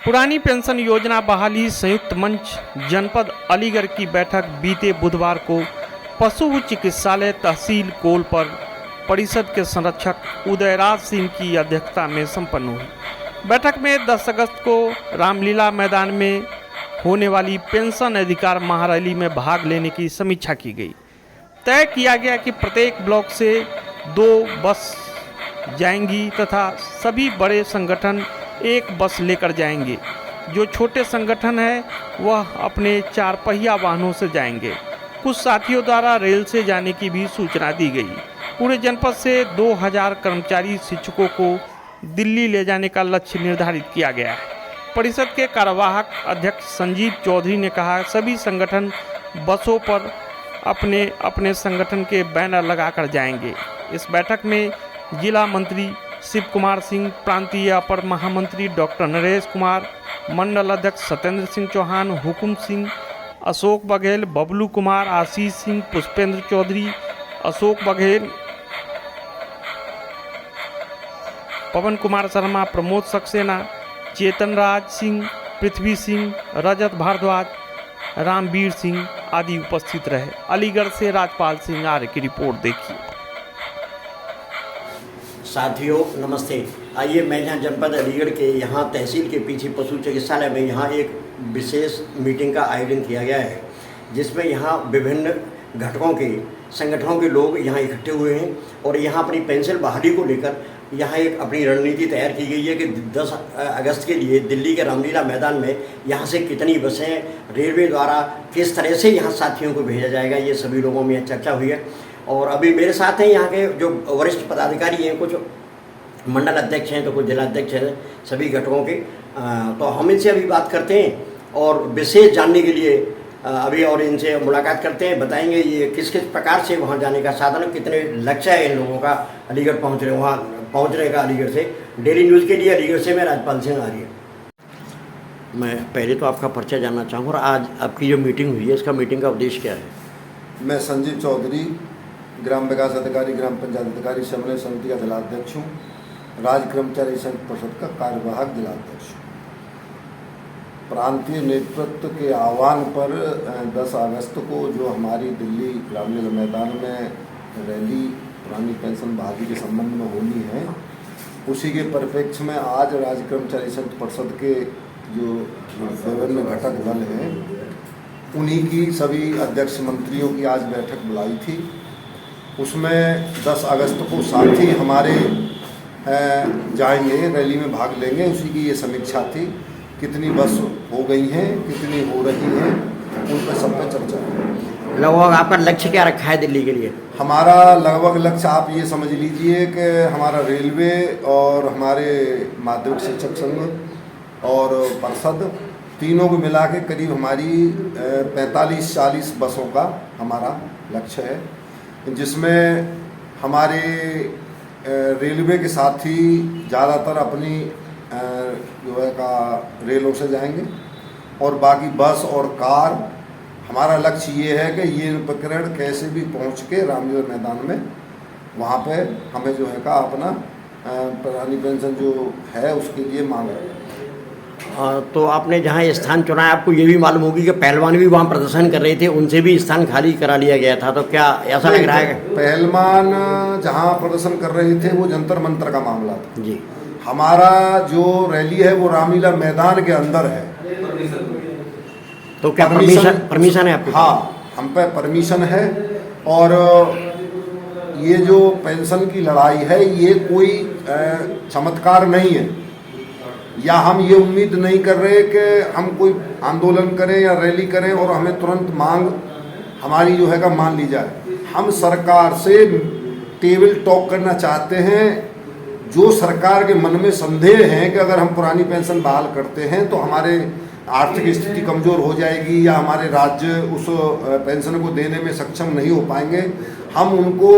पुरानी पेंशन योजना बहाली संयुक्त मंच जनपद अलीगढ़ की बैठक बीते बुधवार को पशु चिकित्सालय तहसील कोल पर परिषद के संरक्षक उदयराज सिंह की अध्यक्षता में संपन्न हुई। बैठक में 10 अगस्त को रामलीला मैदान में होने वाली पेंशन अधिकार महारैली में भाग लेने की समीक्षा की गई। तय किया गया कि प्रत्येक ब्लॉक से 2 बस जाएंगी तथा सभी बड़े संगठन 1 बस लेकर जाएंगे। जो छोटे संगठन है वह अपने 4 पहिया वाहनों से जाएंगे। कुछ साथियों द्वारा रेल से जाने की भी सूचना दी गई। पूरे जनपद से 2000 कर्मचारी शिक्षकों को दिल्ली ले जाने का लक्ष्य निर्धारित किया गया है। परिषद के कार्यवाहक अध्यक्ष संजीव चौधरी ने कहा, सभी संगठन बसों पर अपने अपने संगठन के बैनर लगाकर जाएंगे। इस बैठक में जिला मंत्री शिव कुमार सिंह, प्रांतीय अपर महामंत्री डॉक्टर नरेश कुमार, मंडल अध्यक्ष सत्येंद्र सिंह चौहान, हुकुम सिंह, अशोक बघेल, बबलू कुमार, आशीष सिंह, पुष्पेंद्र चौधरी, अशोक बघेल, पवन कुमार शर्मा, प्रमोद सक्सेना, चेतन राज सिंह, पृथ्वी सिंह, रजत भारद्वाज, रामवीर सिंह आदि उपस्थित रहे। अलीगढ़ से राजपाल सिंह आर्य की रिपोर्ट देखिए। साथियों नमस्ते। आइए, मैं यहाँ जनपद अलीगढ़ के यहाँ तहसील के पीछे पशु चिकित्सालय में यहाँ एक विशेष मीटिंग का आयोजन किया गया है, जिसमें यहाँ विभिन्न घटकों के संगठनों के लोग यहाँ इकट्ठे हुए हैं और यहाँ अपनी पेंशन बहाली को लेकर यहाँ एक अपनी रणनीति तैयार की गई है कि 10 अगस्त के लिए दिल्ली के रामलीला मैदान में यहाँ से कितनी बसें रेलवे द्वारा किस तरह से यहाँ साथियों को भेजा जाएगा, ये सभी लोगों में चर्चा हुई है। और अभी मेरे साथ हैं यहाँ के जो वरिष्ठ पदाधिकारी हैं, कुछ मंडल अध्यक्ष हैं तो कुछ जिला अध्यक्ष हैं सभी घटकों के। तो हम इनसे अभी बात करते हैं और विशेष जानने के लिए अभी और इनसे मुलाकात करते हैं। बताएंगे ये किस किस प्रकार से वहाँ जाने का साधन, कितने लक्ष्य है इन लोगों का अलीगढ़ वहाँ पहुँचने का। अलीगढ़ से डेली न्यूज़ के लिए अलीगढ़ से मैं राजपाल सिंह आर्य। मैं पहले तो आपका परिचय जानना चाहूँगा और आज आपकी जो मीटिंग हुई है इसका मीटिंग का उद्देश्य क्या है? मैं संजीव चौधरी, ग्राम विकास अधिकारी, ग्राम पंचायत अधिकारी समन्वय समिति का जिलाध्यक्ष हूँ। राज्य कर्मचारी संघ परिषद का कार्यवाहक जिलाध्यक्ष हूँ। प्रांतीय नेतृत्व के आह्वान पर 10 अगस्त को जो हमारी दिल्ली रामलीला मैदान में रैली पुरानी पेंशन बहाली के संबंध में होनी है, उसी के परिप्रेक्ष्य में आज राज्य कर्मचारी संघ परिषद के जो विभिन्न घटक दल हैं उन्हीं की सभी अध्यक्ष मंत्रियों की आज बैठक बुलाई थी। उसमें 10 अगस्त को साथी हमारे जाएंगे, रैली में भाग लेंगे, उसी की ये समीक्षा थी। कितनी बस हो गई हैं, कितनी हो रही हैं, उन पर सब पर चर्चा है। लगभग आपका लक्ष्य क्या रखा है दिल्ली के लिए? हमारा लगभग लक्ष्य आप ये समझ लीजिए कि हमारा रेलवे और हमारे माध्यमिक शिक्षक संघ और परिषद तीनों को मिला के करीब हमारी 45-40 बसों का हमारा लक्ष्य है, जिसमें हमारे रेलवे के साथी ज़्यादातर अपनी जो है का रेलों से जाएंगे और बाकी बस और कार। हमारा लक्ष्य ये है कि ये प्रकरण कैसे भी पहुंच के रामलीला मैदान में वहाँ पे हमें जो है का अपना पुरानी पेंशन जो है उसके लिए मांग रहे हैं। तो आपने जहाँ स्थान चुना है, आपको ये भी मालूम होगी कि पहलवान भी वहाँ प्रदर्शन कर रहे थे, उनसे भी स्थान खाली करा लिया गया था, तो क्या ऐसा लग रहा है? पहलवान जहाँ प्रदर्शन कर रहे थे वो जंतर मंतर का मामला था जी। हमारा जो रैली है वो रामलीला मैदान के अंदर है। तो क्या परमिशन है आपको? हाँ, हम पे परमिशन है। और ये जो पेंशन की लड़ाई है ये कोई चमत्कार नहीं है, या हम ये उम्मीद नहीं कर रहे कि हम कोई आंदोलन करें या रैली करें और हमें तुरंत मांग हमारी जो है का मान ली जाए। हम सरकार से टेबल टॉक करना चाहते हैं। जो सरकार के मन में संदेह है कि अगर हम पुरानी पेंशन बहाल करते हैं तो हमारे आर्थिक स्थिति कमज़ोर हो जाएगी या हमारे राज्य उस पेंशन को देने में सक्षम नहीं हो पाएंगे, हम उनको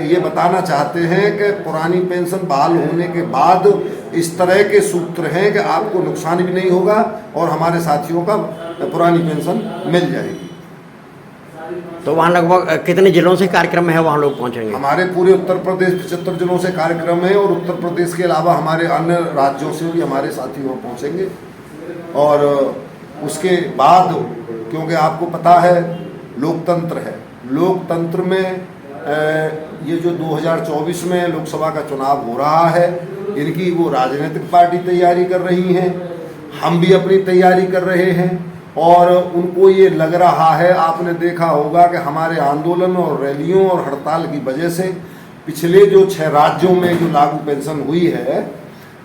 ये बताना चाहते हैं कि पुरानी पेंशन बहाल होने के बाद इस तरह के सूत्र हैं कि आपको नुकसान भी नहीं होगा और हमारे साथियों का पुरानी पेंशन मिल जाएगी। तो वहाँ लगभग कितने जिलों से कार्यक्रम है वहाँ लोग पहुँचेंगे? हमारे पूरे उत्तर प्रदेश 75 जिलों से कार्यक्रम है और उत्तर प्रदेश के अलावा हमारे अन्य राज्यों से भी हमारे साथी वहाँ पहुँचेंगे। और उसके बाद क्योंकि आपको पता है लोकतंत्र है, लोकतंत्र में ये जो 2024 में लोकसभा का चुनाव हो रहा है, इनकी वो राजनीतिक पार्टी तैयारी कर रही हैं, हम भी अपनी तैयारी कर रहे हैं और उनको ये लग रहा है, आपने देखा होगा कि हमारे आंदोलन और रैलियों और हड़ताल की वजह से पिछले जो 6 राज्यों में जो लागू पेंशन हुई है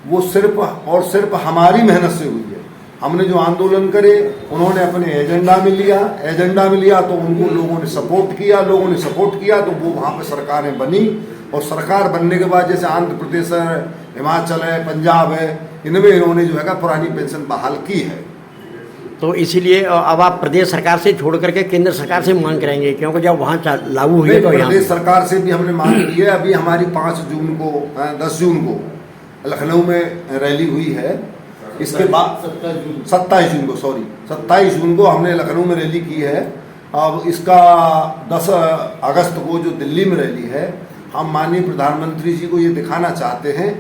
वो सिर्फ और सिर्फ हमारी मेहनत से हुई है। हमने जो आंदोलन करे उन्होंने अपने एजेंडा में लिया तो उनको लोगों ने सपोर्ट किया तो वो वहाँ पे सरकारें बनी और सरकार बनने के बाद जैसे आंध्र प्रदेश है, हिमाचल है, पंजाब है, इनमें इन्होंने जो है पुरानी पेंशन बहाल की है। तो इसीलिए अब आप प्रदेश सरकार से छोड़ करके केंद्र सरकार से मांग करेंगे, क्योंकि जब वहाँ लागू हुई है तो यहाँ प्रदेश सरकार से भी हमने मांग की है। अभी हमारी 10 जून को लखनऊ में रैली हुई है, इसके बाद 27 जून को हमने लखनऊ में रैली की है। अब इसका 10 अगस्त को जो दिल्ली में रैली है, हम माननीय प्रधानमंत्री जी को ये दिखाना चाहते हैं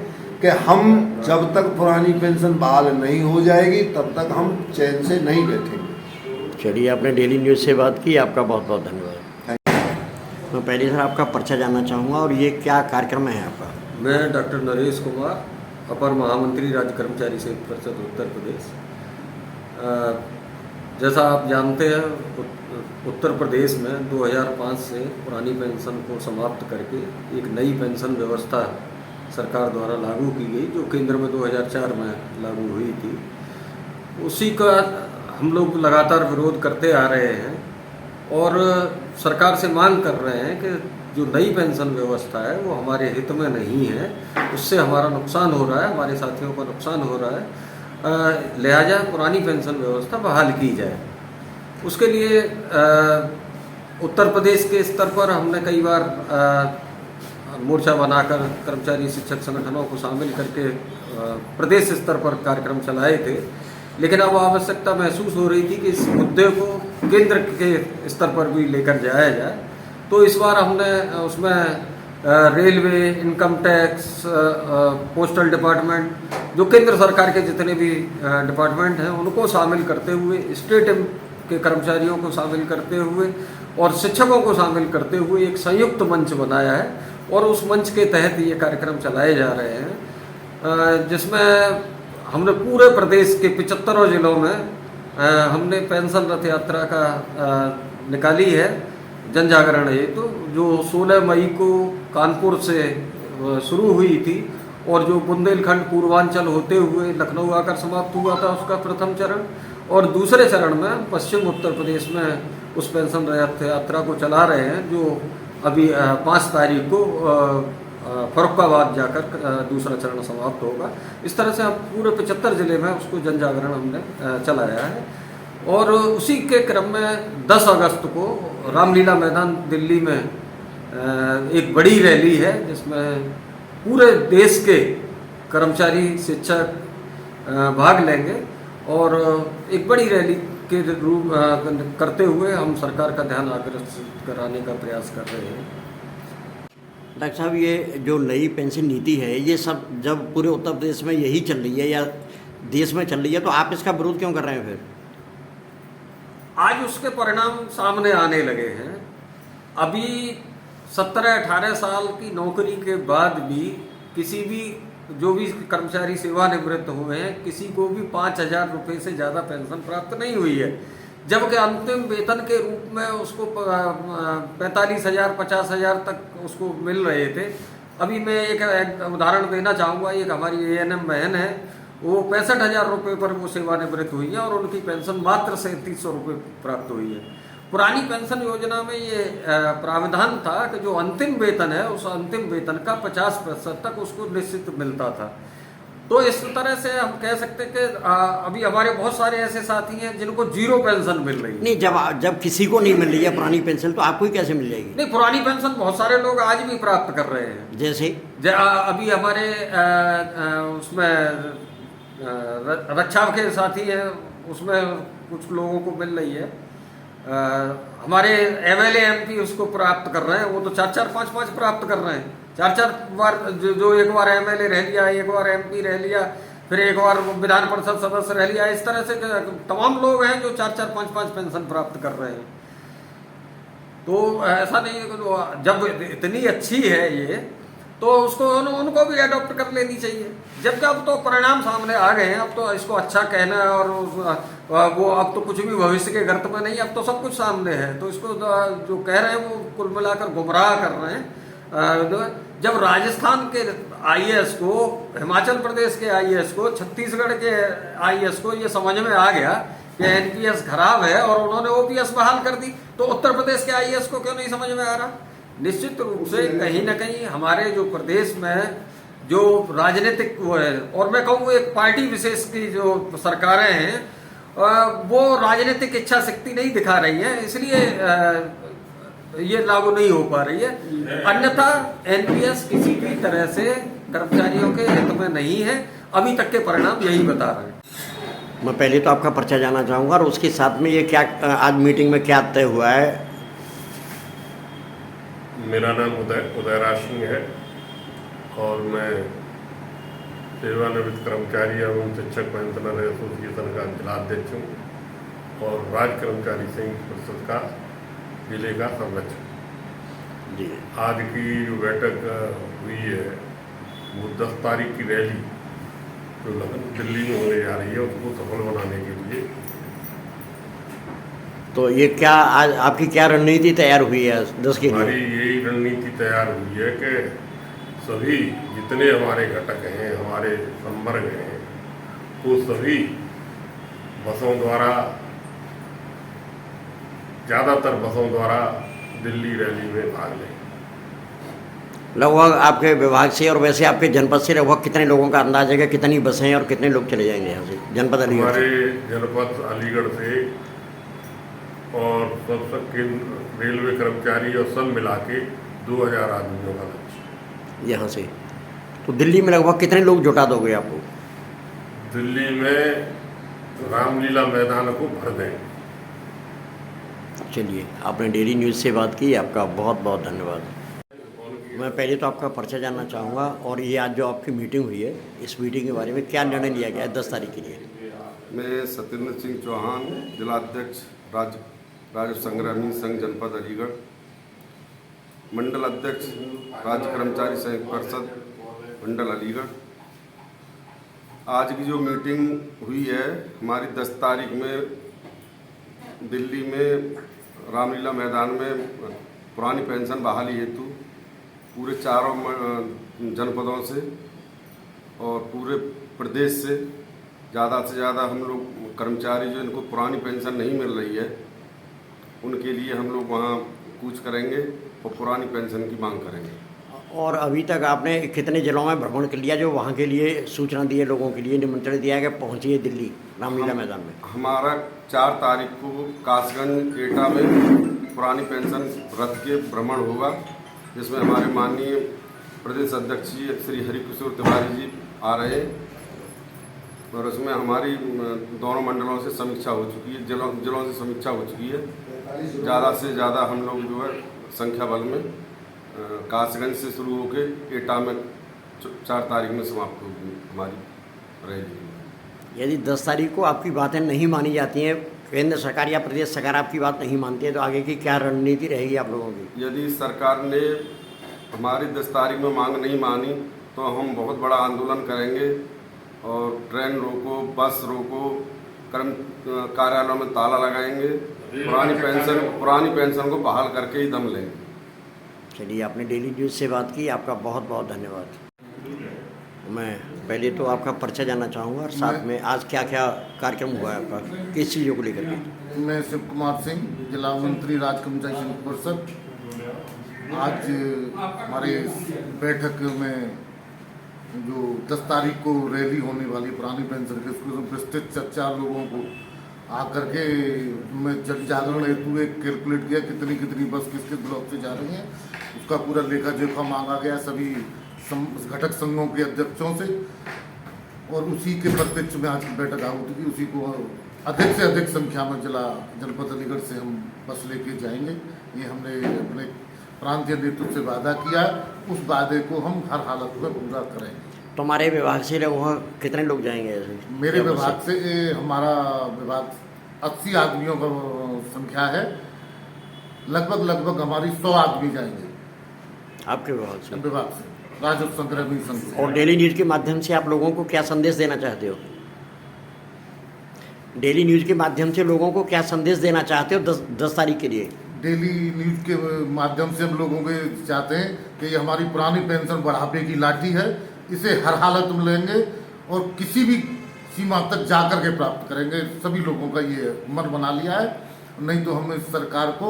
कि हम जब तक पुरानी पेंशन बहाल नहीं हो जाएगी तब तक हम चैन से नहीं बैठेंगे। चलिए, आपने डेली न्यूज़ से बात की, आपका बहुत बहुत धन्यवाद। मैं पहले सर आपका परिचय जानना चाहूँगा और ये क्या कार्यक्रम है आपका? मैं डॉक्टर नरेश कुमार, अपर महामंत्री राज्य कर्मचारी संयुक्त परिषद उत्तर प्रदेश। जैसा आप जानते हैं, उत्तर प्रदेश में 2005 से पुरानी पेंशन को समाप्त करके एक नई पेंशन व्यवस्था सरकार द्वारा लागू की गई, जो केंद्र में 2004 में लागू हुई थी। उसी का हम लोग लगातार विरोध करते आ रहे हैं और सरकार से मांग कर रहे हैं कि जो नई पेंशन व्यवस्था है वो हमारे हित में नहीं है, उससे हमारा नुकसान हो रहा है, हमारे साथियों का नुकसान हो रहा है, लिहाजा पुरानी पेंशन व्यवस्था बहाल की जाए। उसके लिए उत्तर प्रदेश के स्तर पर हमने कई बार मोर्चा बनाकर कर्मचारी शिक्षक संगठनों को शामिल करके प्रदेश स्तर पर कार्यक्रम चलाए थे, लेकिन अब आवश्यकता महसूस हो रही थी कि इस मुद्दे को केंद्र के स्तर पर भी लेकर जाया जाए। तो इस बार हमने उसमें railway, income tax, postal department, जो केंद्र सरकार के जितने भी डिपार्टमेंट हैं उनको शामिल करते हुए, स्टेट के कर्मचारियों को शामिल करते हुए और शिक्षकों को शामिल करते हुए एक संयुक्त मंच बनाया है और उस मंच के तहत ये कार्यक्रम चलाए जा रहे हैं, जिसमें हमने पूरे प्रदेश के 75 जिलों में हमने पेंशन रथ यात्रा का निकाली है जन जागरण हेतु, जो 16 मई को कानपुर से शुरू हुई थी और जो बुंदेलखंड पूर्वांचल होते हुए लखनऊ आकर समाप्त हुआ था उसका प्रथम चरण, और दूसरे चरण में पश्चिम उत्तर प्रदेश में उस पेंशन रथ यात्रा को चला रहे हैं, जो अभी 5 तारीख को फर्रुखाबाद जाकर दूसरा चरण समाप्त होगा। इस तरह से हम पूरे 75 जिले में उसको जन जागरण हमने चलाया है। और उसी के क्रम में 10 अगस्त को रामलीला मैदान दिल्ली में एक बड़ी रैली है, जिसमें पूरे देश के कर्मचारी शिक्षक भाग लेंगे और एक बड़ी रैली के रूप करते हुए हम सरकार का ध्यान आकर्षित कराने का प्रयास कर रहे हैं। डॉक्टर साहब, ये जो नई पेंशन नीति है, ये सब जब पूरे उत्तर प्रदेश में यही चल रही है या देश में चल रही है, तो आप इसका विरोध क्यों कर रहे हैं फिर? आज उसके परिणाम सामने आने लगे हैं। अभी 17-18 साल की नौकरी के बाद भी किसी भी जो भी कर्मचारी सेवानिवृत्त हुए हैं, किसी को भी 5,000 रुपये से ज़्यादा पेंशन प्राप्त नहीं हुई है, जबकि अंतिम वेतन के रूप में उसको 45,000 50,000 तक उसको मिल रहे थे। अभी मैं एक उदाहरण देना चाहूँगा। एक हमारी ANM बहन है, वो 65,000 रुपये पर वो सेवानिवृत्त हुई है और उनकी पेंशन मात्र 3,700 रुपये प्राप्त हुई है। पुरानी पेंशन योजना में ये प्रावधान था कि जो अंतिम वेतन है उस अंतिम वेतन का 50% तक उसको निश्चित मिलता था। तो इस तरह से हम कह सकते हैं कि अभी हमारे बहुत सारे ऐसे साथी हैं जिनको 0 पेंशन मिल रही है। नहीं, जब किसी को नहीं मिल रही है पुरानी पेंशन, तो आपको ही कैसे मिल जाएगी? नहीं, पुरानी पेंशन बहुत सारे लोग आज भी प्राप्त कर रहे हैं। जैसे अभी हमारे उसमें रक्षा के साथी हैं, उसमें कुछ लोगों को मिल रही है। हमारे MLA MP उसको प्राप्त कर रहे हैं, वो तो 4-4 5-5 प्राप्त कर रहे हैं। 4-4 बार जो एक बार MLA रह लिया, एक बार MP रह लिया, फिर एक और विधान परिषद सदस्य रह लिया। इस तरह से तमाम लोग हैं जो 4-4, 5-5 पेंशन प्राप्त कर रहे हैं। तो ऐसा नहीं है कि जब इतनी अच्छी है ये, तो उसको उनको भी अडॉप्ट कर लेनी चाहिए। जबकि अब तो परिणाम सामने आ गए हैं, अब तो इसको अच्छा कहना है और वो अब तो कुछ भी भविष्य के गर्त में नहीं, अब तो सब कुछ सामने है। तो इसको जो कह रहे हैं वो कुल मिलाकर गुमराह कर रहे हैं। जब राजस्थान के आईएएस को, हिमाचल प्रदेश के आईएएस को, छत्तीसगढ़ के आईएएस को ये समझ में आ गया कि एनपीएस खराब है और उन्होंने ओपीएस बहाल कर दी, तो उत्तर प्रदेश के आईएएस को क्यों नहीं समझ में आ रहा? निश्चित रूप से कहीं ना कहीं हमारे जो प्रदेश में जो राजनीतिक वो है, और मैं कहूँ एक पार्टी विशेष की जो सरकारें हैं वो राजनीतिक इच्छा शक्ति नहीं दिखा रही है, इसलिए ये लागू नहीं हो पा रही है। अन्यथा एनपीएस किसी भी तरह से कर्मचारियों के हित में नहीं है, अभी तक के परिणाम यही बता रहे हैं। मैं पहले तो आपका पर्चा जानना चाहूँगा और उसके साथ में ये क्या आज मीटिंग में क्या तय हुआ है? मेरा नाम उदयराज सिंह है और मैं सेवानिवृत्त कर्मचारी एवं शिक्षक पेंशनर एसोसिएशन का जिलाध्यक्ष हूँ और राज्य कर्मचारी संयुक्त परिषद का जिले का संरक्षक। जी, आज की जो बैठक हुई है वो 10 तारीख की रैली जो दिल्ली में होने जा रही है उसको सफल बनाने के लिए। तो ये क्या आज आपकी क्या रणनीति तैयार हुई है 10 के हमारी लिए? यही रणनीति तैयार हुई है कि सभी जितने हमारे घटक हैं, हमारे संवर्ग हैं, वो सभी बसों द्वारा, ज़्यादातर बसों द्वारा दिल्ली रैली में भाग लें। लगभग आपके विभाग से और वैसे आपके जनपद से लगभग कितने लोगों का अंदाज है कि कितनी बसें हैं और कितने लोग चले जाएंगे यहाँ से जनपद अलीगढ़ से? हमारे जनपद अलीगढ़ से और सब रेलवे कर्मचारी और सब मिला के 2000 आदमियों का लक्ष्य यहाँ से। तो दिल्ली में लगभग कितने लोग जुटा दोगे आपको? दिल्ली में रामलीला मैदान को भर दें। चलिए, आपने डेली न्यूज़ से बात की, आपका बहुत बहुत धन्यवाद। मैं पहले तो आपका पर्चा जानना चाहूँगा और ये आज जो आपकी मीटिंग हुई है, इस मीटिंग के बारे में क्या निर्णय लिया गया है 10 तारीख के लिए? मैं सत्येंद्र सिंह चौहान, जिलाध्यक्ष राज्य संग्रामी संघ जनपद अलीगढ़, मंडल अध्यक्ष राज्य कर्मचारी संयुक्त परिषद मंडल अलीगढ़। आज की जो मीटिंग हुई है हमारी 10 तारीख में दिल्ली में रामलीला मैदान में पुरानी पेंशन बहाली हेतु पूरे चारों जनपदों से और पूरे प्रदेश से ज़्यादा हम लोग कर्मचारी जो इनको पुरानी पेंशन नहीं मिल रही है उनके लिए हम लोग वहाँ कूच करेंगे और पुरानी पेंशन की मांग करेंगे। और अभी तक आपने कितने जिलों में भ्रमण कर लिया जो वहाँ के लिए सूचना दी है, लोगों के लिए निमंत्रण दिया है कि पहुँचिए दिल्ली रामलीला मैदान में? हमारा 4 तारीख को कासगंज एटा में पुरानी पेंशन रथ के भ्रमण होगा, जिसमें हमारे माननीय प्रदेश अध्यक्ष जी श्री हरिकिशोर तिवारी जी आ रहे हैं और उसमें हमारी दोनों मंडलों से समीक्षा हो चुकी है, जिलों से समीक्षा हो चुकी है। ज़्यादा से ज़्यादा हम लोग जो है संख्या बल में कासगंज से शुरू होकर एटा में 4 तारीख में समाप्त होगी हमारी रैली। यदि 10 तारीख को आपकी बातें नहीं मानी जाती हैं, केंद्र सरकार या प्रदेश सरकार आपकी बात नहीं मानती है, तो आगे की क्या रणनीति रहेगी आप लोगों की? यदि सरकार ने हमारी 10 तारीख में मांग नहीं मानी तो हम बहुत बड़ा आंदोलन करेंगे और ट्रेन रोको, बस रोको, कार्यालयों में ताला लगाएंगे, पुरानी पेंशन को बहाल करके ही दम लेंगे। चलिए, आपने डेली न्यूज़ से बात की, आपका बहुत बहुत धन्यवाद। मैं पहले तो आपका पर्चा जानना चाहूँगा और साथ में आज क्या क्या कार्यक्रम हुआ है आपका, किस चीज़ों को लेकर के? मैं शिव कुमार सिंह, जिला मंत्री राज्य कर्मचारी संयुक्त परिषद। आज हमारे बैठक में जो 10 तारीख को रैली होने वाली पुरानी पेंशन की, उसको विस्तृत चर्चा लोगों को आकर के मैं जन जागरण हेतु एक कैलकुलेट किया कितनी बस किस ब्लॉक से जा रही हैं, उसका पूरा लेखा जोखा मांगा गया सभी घटक संघों के अध्यक्षों से और उसी के प्रत्यक्ष में आज की बैठक आहूति की। उसी को अधिक से अधिक संख्या में जनपद अलीगढ़ से हम बस लेके जाएंगे, ये हमने अपने प्रांतीय नेतृत्व से वादा किया, उस वादे को हम हर हालत में पूरा करेंगे। तो हमारे विभाग से लोग वहाँ कितने लोग जाएंगे ऐसे? मेरे विभाग से हमारा विभाग 80 आदमियों का संख्या है। लगभग हमारी 100 आदमी जाएंगे आपके विभाग से? विभाग से, राजस्व संग्रह संघ से। और डेली न्यूज़ के माध्यम से आप लोगों को क्या संदेश देना चाहते हो? डेली न्यूज़ के माध्यम से लोगों को क्या संदेश देना चाहते हो 10 तारीख के लिए? डेली न्यूज़ के माध्यम से हम लोगों के चाहते हैं कि ये हमारी पुरानी पेंशन बढ़ापे की लाठी है, इसे हर हालत में लेंगे और किसी भी सीमा तक जाकर के प्राप्त करेंगे। सभी लोगों का ये मन बना लिया है। नहीं तो हम इस सरकार को,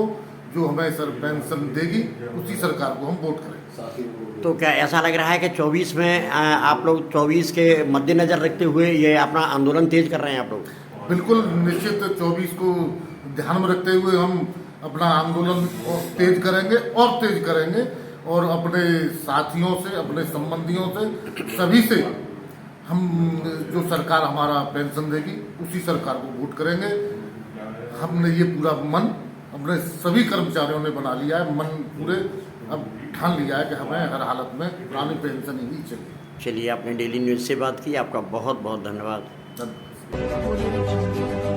जो हमें सर पेंशन देगी, उसी सरकार को हम वोट करेंगे। तो क्या ऐसा लग रहा है कि 24 में आप लोग 24 के मद्देनज़र रखते हुए ये अपना आंदोलन तेज कर रहे हैं आप लोग? बिल्कुल निश्चित 24 को ध्यान में रखते हुए हम अपना आंदोलन तेज करेंगे और अपने साथियों से, अपने संबंधियों से, सभी से हम जो सरकार हमारा पेंशन देगी उसी सरकार को वोट करेंगे। हमने ये पूरा मन अपने सभी कर्मचारियों ने बना लिया है, मन पूरे अब ठान लिया है कि हमें हर हालत में पुरानी पेंशन ही चाहिए। चलिए, आपने डेली न्यूज़ से बात की, आपका बहुत बहुत धन्यवाद। धन्यवाद।